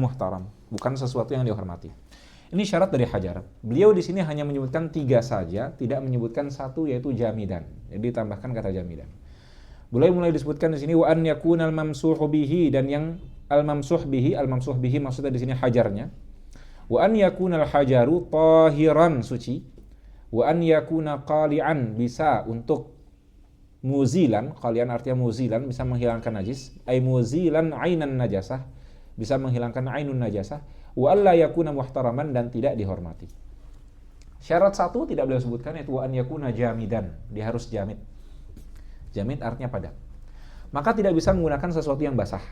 muhtaram, bukan sesuatu yang dihormati. Ini syarat dari Hajar. Beliau di sini hanya menyebutkan 3 saja, tidak menyebutkan 1 yaitu jamidan. Jadi ditambahkan kata jamidan. Mulai disebutkan di sini wa an yakunal mamsuhu bihi, dan yang al mamsuh bihi maksudnya di sini hajarnya. Wa an yakunal hajaru tahiran, suci. Wa an yakuna qali'an, bisa untuk muzilan, qali'an artinya muzilan, bisa menghilangkan najis, ay muzilan ainan najasah, bisa menghilangkan ainun najasah. Wa alla yakuna muhtaraman, dan tidak dihormati. Syarat 1 tidak beliau sebutkan, yaitu wa an yakuna jamidan, dia harus jamid. Jamid artinya padat. Maka tidak bisa menggunakan sesuatu yang basah.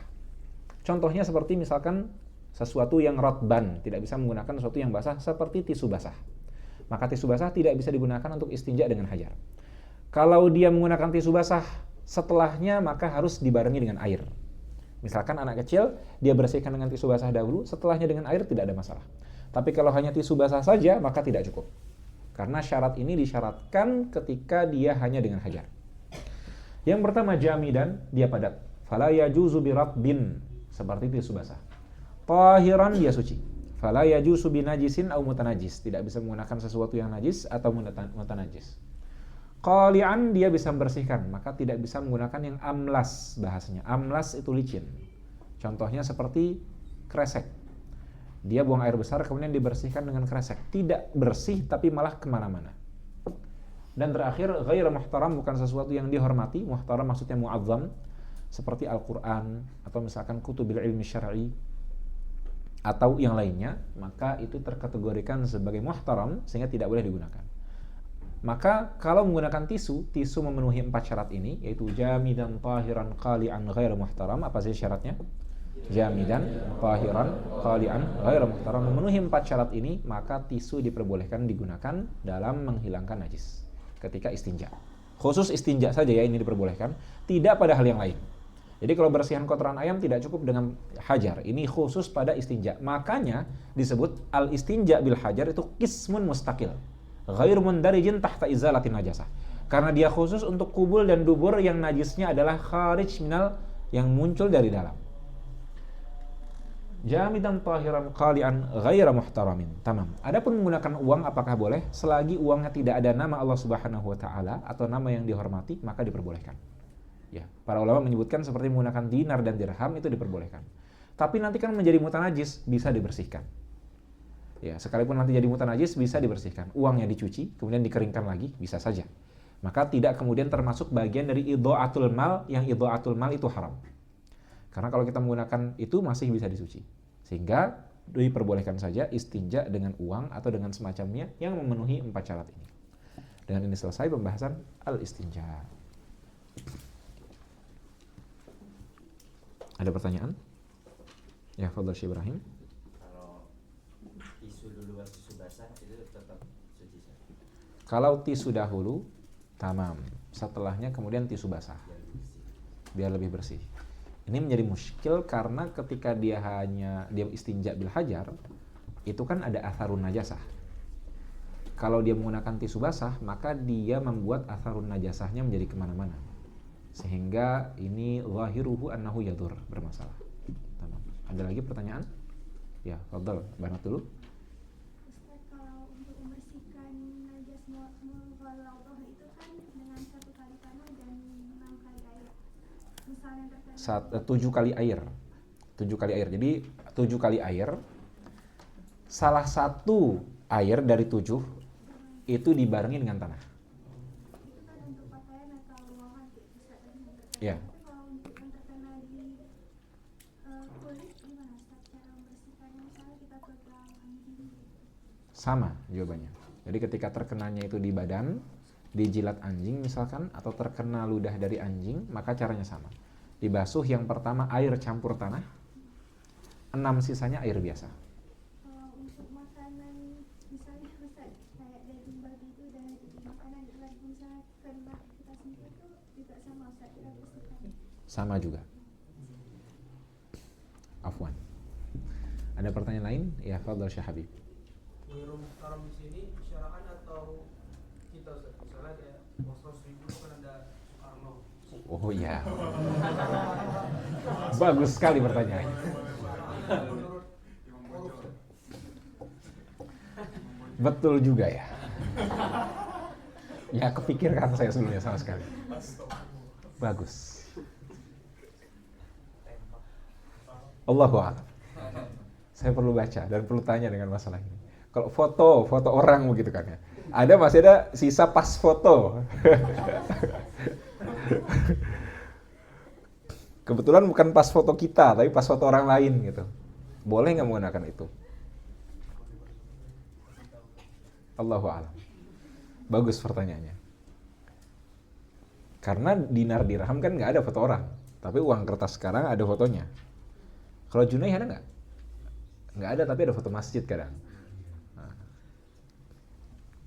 Contohnya seperti misalkan sesuatu yang rotban, tidak bisa menggunakan sesuatu yang basah seperti tisu basah. Maka tisu basah tidak bisa digunakan untuk istinja dengan hajar. Kalau dia menggunakan tisu basah, setelahnya maka harus dibarengi dengan air. Misalkan anak kecil, dia bersihkan dengan tisu basah dahulu, setelahnya dengan air, tidak ada masalah. Tapi kalau hanya tisu basah saja, maka tidak cukup. Karena syarat ini disyaratkan ketika dia hanya dengan hajar. Yang pertama jamidan, dia padat. Fala yajuzu biratbin, seperti tisu basah. Tahiran, dia suci. Fala yajuzu binajisin au mutanajis, tidak bisa menggunakan sesuatu yang najis atau mutanajis. Qali'an, dia bisa membersihkan, maka tidak bisa menggunakan yang amlas, bahasanya. Amlas itu licin. Contohnya seperti kresek. Dia buang air besar kemudian dibersihkan dengan kresek. Tidak bersih tapi malah kemana-mana. Dan terakhir, ghair muhtaram, bukan sesuatu yang dihormati. Muhtaram maksudnya mu'azzam, seperti Al-Quran atau misalkan kutubil ilmi syar'i atau yang lainnya, maka itu terkategorikan sebagai muhtaram sehingga tidak boleh digunakan. Maka kalau menggunakan tisu memenuhi 4 syarat ini, yaitu jamidan, tahiran, qali'an, ghair muhtaram. Apa sih syaratnya? Jamidan, tahiran, qali'an, ghair muhtaram. Memenuhi 4 syarat ini, maka tisu diperbolehkan digunakan dalam menghilangkan najis ketika istinja. Khusus istinja saja ya ini diperbolehkan, tidak pada hal yang lain. Jadi kalau bersihan kotoran ayam tidak cukup dengan hajar, ini khusus pada istinja. Makanya disebut al-istinja bil hajar itu qismun mustaqil, ghair mundarijin tahta izalatin najasah. Karena dia khusus untuk kubul dan dubur yang najisnya adalah kharij minal, yang muncul dari dalam. Jamidan, tahiran, qali'an, ghaira muhtaramin. Tamam. Adapun menggunakan uang apakah boleh? Selagi uangnya tidak ada nama Allah Subhanahu wa taala atau nama yang dihormati, maka diperbolehkan. Ya, para ulama menyebutkan seperti menggunakan dinar dan dirham itu diperbolehkan. Tapi nanti kan menjadi mutanajis, bisa dibersihkan. Ya, sekalipun nanti jadi mutanajis bisa dibersihkan. Uangnya dicuci, kemudian dikeringkan lagi, bisa saja. Maka tidak kemudian termasuk bagian dari idha'atul mal, yang idha'atul mal itu haram. Karena kalau kita menggunakan itu masih bisa disuci. Sehingga diperbolehkan saja istinja dengan uang atau dengan semacamnya yang memenuhi 4 syarat ini. Dengan ini selesai pembahasan al-istinja. Ada pertanyaan? Ya, fadhil Syekh Ibrahim. Tisu dulu tisu basah itu tetap suci. Kalau tisu dahulu, tamam. Setelahnya kemudian tisu basah, biar lebih bersih. Ini menjadi muskil karena ketika dia istinja bil hajar, itu kan ada atharun najasah. Kalau dia menggunakan tisu basah, maka dia membuat atharun najasahnya menjadi kemana-mana. Sehingga ini zahiruhu annahu yadur, bermasalah. Tamam. Ada lagi pertanyaan? Ya, fadhil, banat dulu. Ustaz, kalau untuk membersihkan najas mughalladhah itu kan dengan 1 kali tanah dan 6 kali air. Misalnya terkena 7 kali air. 7 kali air. Jadi 7 kali air. Salah satu air dari 7 itu dibarengi dengan tanah. itu kan untuk pakaian atau ruangan bisa tadi yang terkena. Ya. Tapi kalau untuk yang terkena di kulit gimana Ustaz cara membersihkannya? Misalnya kita pegang anjing. Sama jawabannya. Jadi ketika terkenanya itu di badan, dijilat anjing misalkan, atau terkena ludah dari anjing, maka caranya sama. Dibasuh yang pertama air campur tanah, 6 sisanya air biasa. Kalau untuk makanan misalnya Ustaz kayak daging babi itu udah jadi makanan itu lagi misalnya kena kita sentuh itu juga sama Ustaz kita bersihkan. Sama juga. Afwan. Ada pertanyaan lain? Ya, fadhil Syekh Habib. Ghairu muhtaram di sini syara'an atau kita Ustaz? Misalnya kayak Wasros 1000 kan ada Soekarno. Oh iya. Bagus sekali pertanyaannya. Menurut Betul juga ya. Ya kepikirkan saya sebelumnya sama sekali. Bagus. Allahu a'lam. Saya perlu baca dan perlu tanya dengan masalah ini. Kalau foto orang begitu kan ya. Masih ada sisa pas foto. Kebetulan bukan pas foto kita, tapi pas foto orang lain gitu. Boleh nggak menggunakan itu? Allahu a'lam. Bagus pertanyaannya. Karena dinar dirham kan nggak ada foto orang, tapi uang kertas sekarang ada fotonya. Kalau Junai ada nggak? Nggak ada, tapi ada foto masjid kadang.